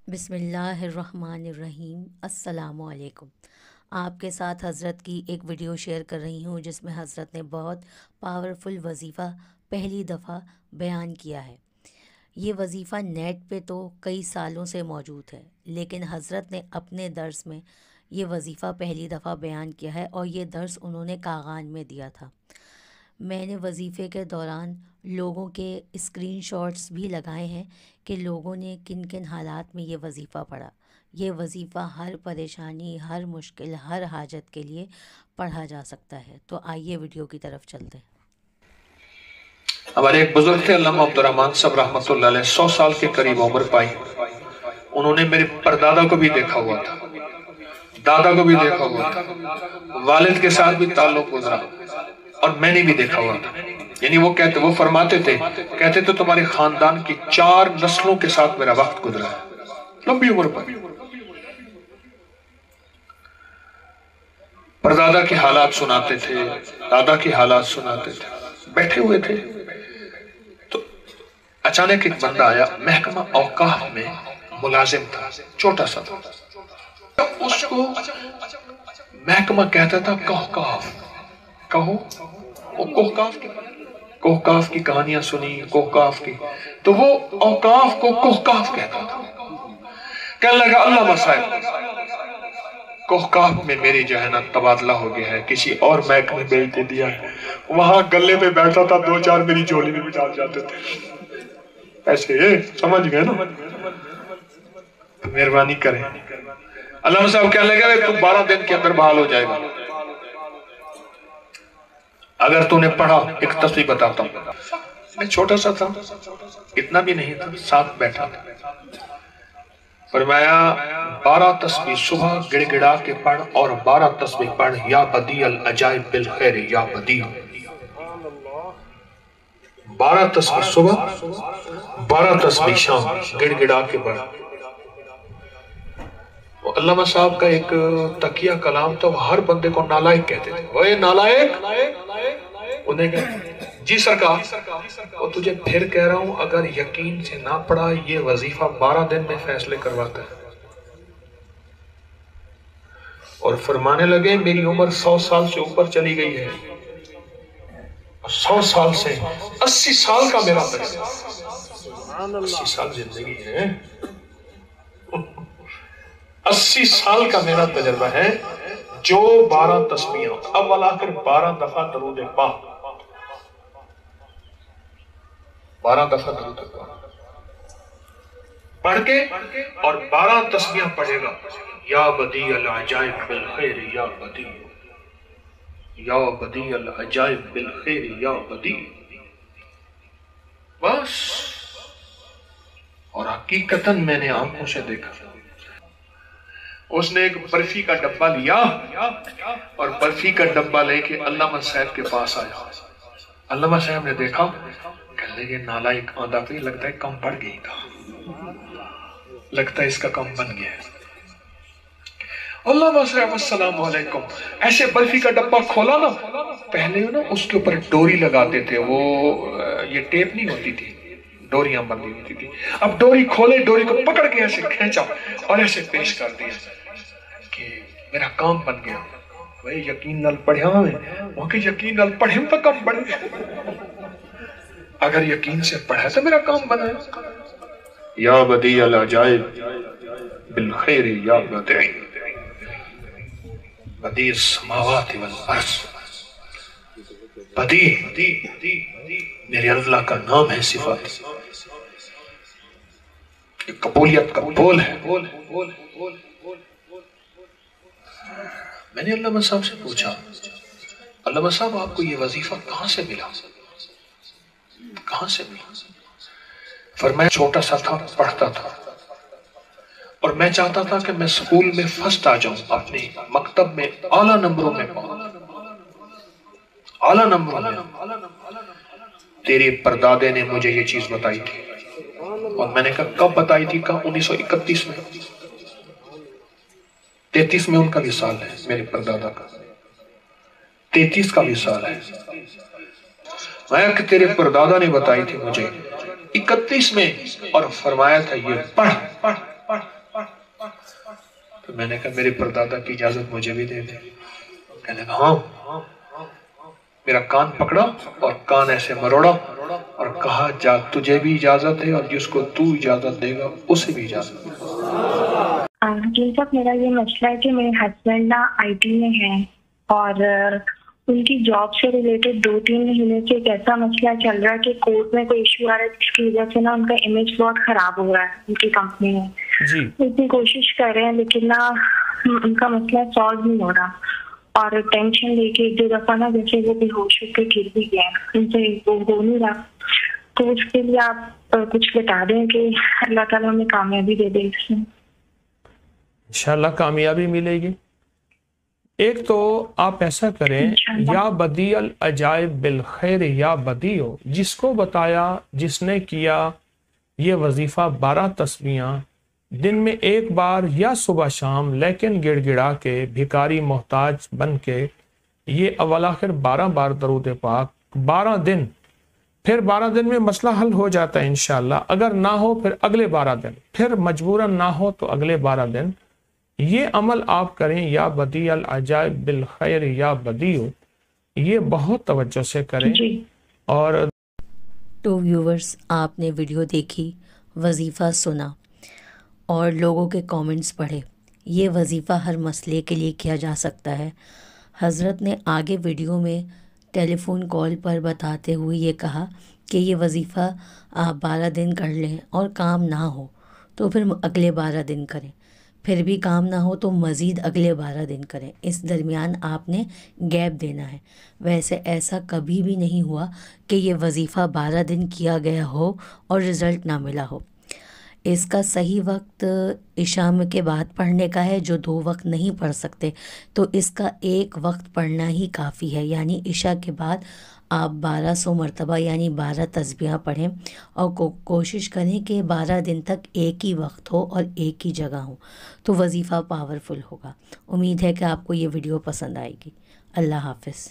बिस्मिल्लाहिर्रहमानिर्रहीम। अस्सलाम वालेकुम। आपके साथ हज़रत की एक वीडियो शेयर कर रही हूँ जिसमें हज़रत ने बहुत पावरफुल वजीफ़ा पहली दफ़ा बयान किया है। ये वजीफ़ा नेट पे तो कई सालों से मौजूद है, लेकिन हज़रत ने अपने दर्स में ये वजीफ़ा पहली दफ़ा बयान किया है और ये दर्स उन्होंने कागान में दिया था। मैंने वजीफ़े के दौरान लोगों के स्क्रीनशॉट्स भी लगाए हैं कि लोगों ने किन किन हालात में ये वजीफ़ा पढ़ा। ये वजीफ़ा हर परेशानी, हर मुश्किल, हर हाजत के लिए पढ़ा जा सकता है। तो आइए वीडियो की तरफ चलते हैं। हमारे एक बुजुर्ग थे अल्लामा अब्दुर्रहमान साहब रहमतुल्लाह अलैह, 100 साल के करीब उम्र पाई। उन्होंने मेरे परदादा को भी देखा हुआ था, दादा को भी देखा हुआ था, वालिद के साथ भी ताल्लुक गुजरा और मैंने भी देखा हुआ था। यानी वो फरमाते थे, कहते थे तुम्हारे खानदान की 4 नस्लों के साथ मेरा वक्त गुजरा है, लंबी उम्र पर। परदादा के हालात सुनाते थे, दादा के हालात सुनाते थे। बैठे हुए थे तो अचानक एक बंदा आया, महकमा औकाफ में मुलाजिम था, छोटा सा था। तो उसको महकमा कहता था कोहकाफ, कहो। कोहकाफ की कहानियां सुनी, कोहकाफ की, तो वो औकाफ को कोहकाफ कहता था। कहने लगा अल्लामा साहब, कोहकाफ में मेरी जो है ना तबादला हो गया है, किसी और महकमे भेज दे दिया है। वहां गले पे बैठता था, 2-4 मेरी झोली में भी डाल जाते थे। ऐसे समझ गए ना, मेहरबानी करें। अल्लामा साहब कहने लगा तू 12 दिन के अंदर बहाल हो जाएगा अगर तूने पढ़ा। एक तस्वीर बताता हूं, मैं छोटा सा था, इतना भी नहीं था, साथ बैठा था। फरमाया 12 तस्बीह सुबह गिड़गिड़ा के पढ़ और 12 तस्बीह पढ़, या बदी अल अजाइब बिल खैर या बदी। 12 तस्बीह सुबह, 12 तस्बीह शाम, गिड़गिड़ा के पढ़। वो अल्लामा साहब का एक तकिया कलाम था, वो हर बंदे को नालायक कहते थे। वो नालायक, उन्हें कहते जी सरकार, वो तुझे फिर कह रहा हूं, अगर यकीन से ना पढ़ा, ये वजीफा 12 दिन में फैसले करवाता है। और फरमाने लगे मेरी उम्र 100 साल से ऊपर चली गई है, 100 साल से 80 साल का मेरा तजर्बा, 80 साल जिंदगी है, 80 साल का मेरा तजर्बा है। जो 12 तस्बीहां अव्वल आखिर 12 दफा दरूद पाक, 12 दफा दरूद पाक पढ़ के और 12 तस्बीहां पढ़ेगा, या बदी अल अजाइब बिल खैर या बदी, या बदी अल अजाइब बिल खैर या बदी, बस। और हकीकतन मैंने आंखों से देखा। उसने एक बर्फी का डब्बा लिया और बर्फी का डब्बा लेके अल्लामा साहब के पास आया। अल्लामा साहब ने देखा, कहने लगे नालायक आंधा पे, लगता है कम बढ़ गई था, लगता है इसका कम बन गया। अल्लामा साहब अस्सलाम वालेकुम, ऐसे बर्फी का डब्बा खोला ना, पहले ना उसके ऊपर डोरी लगाते थे, वो ये टेप नहीं होती थी, डोरियां बंधी होती थी। अब डोरी खोले, डोरी को पकड़ के ऐसे खींचा और ऐसे पेश कर दिया कि मेरा काम बन गया। भाई यकीन नाल पढ़िया में, वो कि यकीन नाल पढ़े तो कम बन गया, अगर यकीन से पढ़ा तो मेरा काम बना। या बदी अल अजाइब बिल खैर या बदी, बदी समावाति वल अर्ज़, बदी मेरे अल्लाह का नाम है, सिफात, कबूलियत का बोल है। मैंने अल्लामा साहब से पूछा, अल्लामा साहब आपको ये वजीफा कहां से मिला, कहां से मिला? फरमाया छोटा सा था, पढ़ता था और मैं चाहता था कि मैं स्कूल में फर्स्ट आ जाऊं, अपने मकतब में आला नंबरों में पाऊं, आला नंबरों में। तेरे परदादे ने मुझे ये चीज बताई थी। और मैंने कहा कब बताई थी? कहा 1931 में, 33 में उनका विसाल है, मेरे परदादा का 33 का विसाल है। मैं कि तेरे परदादा ने बताई थी मुझे 31 में, और फरमाया था ये पढ़, تو میں نے کہا میرے پردادا کی اجازت مجھے بھی دے دے. کہنے لگا ہاں. میرا کان پکڑا اور کان ایسے مروڑا اور کہا جا تجھے بھی اجازت ہے اور جس کو تو اجازت دے گا اسے بھی اجازت ہے. جی صاحب میرا یہ مسئلہ ہے کہ میرے ہسبینڈ نا آئی ٹی میں ہیں اور ان کی جاب سے ریلیٹڈ 2-3 مہینے سے ایک ایسا مسئلہ چل رہا ہے کہ کورٹ میں کوئی ایشو آ رہا ہے جس کی وجہ سے نا ان کا امیج بہت خراب ہو رہا ہے ان کی کمپنی میں. اتنی کوشش کر رہے ہیں لیکن نا ان کا مسئلہ سالو نہیں ہو رہا اور ٹینشن لے کے 1-2 دفعہ نا جیسے وہ بے ہوش ہو کے گر بھی گئے, ان سے وہ ہو نہیں رہا. تو اس کے لیے آپ کچھ بتا دیں کہ اللہ تعالیٰ ہمیں کامیابی دے دے اس میں. انشاءاللہ کامیابی ملے گی. ایک تو آپ ایسا کریں, یا بدیع العجائب بالخیر یا بدیع, جس کو بتایا, جس نے کیا یہ وظیفہ 12 تسبیحاں دن میں ایک بار یا صبح شام, لیکن گڑ گڑا کے بھکاری محتاج بن کے یہ اول آخر 12 بار درود پاک 12 دن, پھر 12 دن میں مسئلہ حل ہو جاتا ہے انشاءاللہ. اگر نہ ہو پھر اگلے 12 دن, پھر مجبوراً نہ ہو تو اگلے 12 دن. یہ عمل آپ کریں, یا بدیع العجائب بالخیر یا بدیع, یہ بہت توجہ سے کریں. اور تو ویورز, آپ نے ویڈیو دیکھی, وظیفہ سنا اور لوگوں کے کامنٹس پڑھے. یہ وظیفہ ہر مسئلے کے لیے کیا جا سکتا ہے. حضرت نے آگے ویڈیو میں ٹیلی فون کال پر بتاتے ہوئے یہ کہا کہ یہ وظیفہ آپ 12 دن کر لیں اور کام نہ ہو تو پھر اگلے 12 دن کریں, پھر بھی کام نہ ہو تو مزید اگلے 12 دن کریں. اس درمیان آپ نے گیپ دینا ہے. ویسے ایسا کبھی بھی نہیں ہوا کہ یہ وظیفہ 12 دن کیا گیا ہو اور رزلٹ نہ ملا ہو. اس کا صحیح وقت عشاء کے بعد پڑھنے کا ہے. جو 2 وقت نہیں پڑھ سکتے تو اس کا 1 وقت پڑھنا ہی کافی ہے. یعنی عشاء کے بعد آپ 1200 مرتبہ یعنی 12 تسبیحاں پڑھیں اور کوشش کریں کہ 12 دن تک ایک ہی وقت ہو اور ایک ہی جگہ ہو, تو وظیفہ پاورفل ہوگا. امید ہے کہ آپ کو یہ ویڈیو پسند آئے گی. اللہ حافظ.